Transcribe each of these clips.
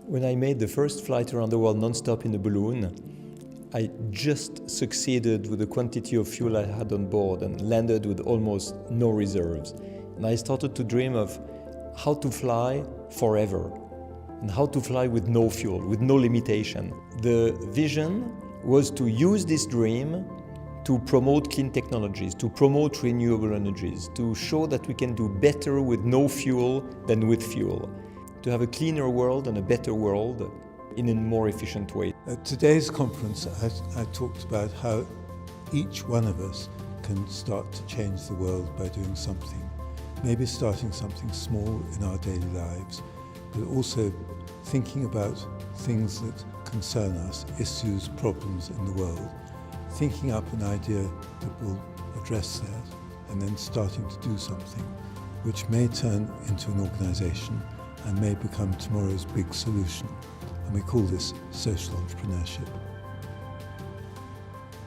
When I made the first flight around the world non-stop in a balloon, I just succeeded with the quantity of fuel I had on board and landed with almost no reserves. And I started to dream of how to fly forever and how to fly with no fuel, with no limitation. The vision was to use this dream to promote clean technologies, to promote renewable energies, to show that we can do better with no fuel than with fuel, to have a cleaner world and a better world in a more efficient way. At today's conference, I talked about how each one of us can start to change the world by doing something. Maybe starting something small in our daily lives, but also thinking about things that concern us, issues, problems in the world, thinking up an idea that will address that, and then starting to do something, which may turn into an organisation and may become tomorrow's big solution. And we call this social entrepreneurship.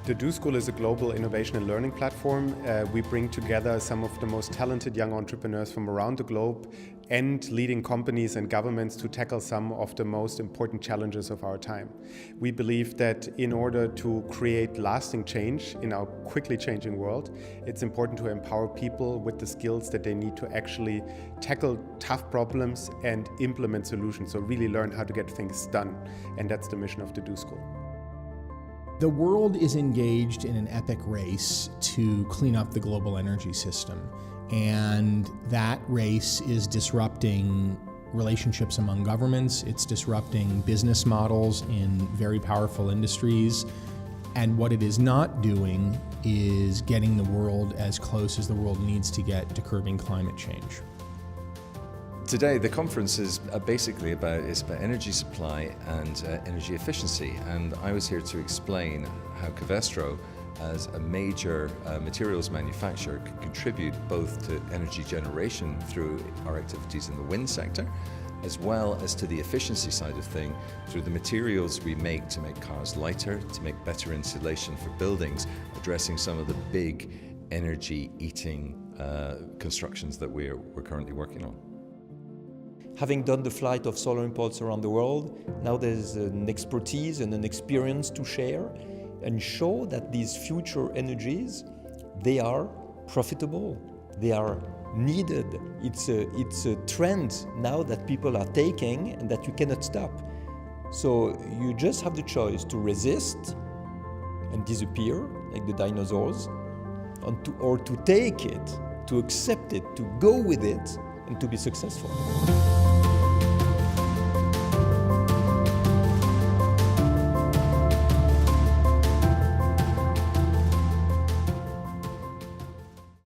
The Do School is a global innovation and learning platform. We bring together some of the most talented young entrepreneurs from around the globe and leading companies and governments to tackle some of the most important challenges of our time. We believe that in order to create lasting change in our quickly changing world, it's important to empower people with the skills that they need to actually tackle tough problems and implement solutions, so really learn how to get things done. And that's the mission of the Do School. The world is engaged in an epic race to clean up the global energy system, and that race is disrupting relationships among governments, it's disrupting business models in very powerful industries, and what it is not doing is getting the world as close as the world needs to get to curbing climate change. Today, the conference is basically about energy supply and energy efficiency, and I was here to explain how Covestro, as a major materials manufacturer, can contribute both to energy generation through our activities in the wind sector, as well as to the efficiency side of things through the materials we make to make cars lighter, to make better insulation for buildings, addressing some of the big energy-eating constructions that we're currently working on. Having done the flight of Solar Impulse around the world, now there's an expertise and an experience to share and show that these future energies, they are profitable, they are needed. It's a trend now that people are taking and that you cannot stop. So you just have the choice to resist and disappear like the dinosaurs, or to take it, to accept it, to go with it, and to be successful.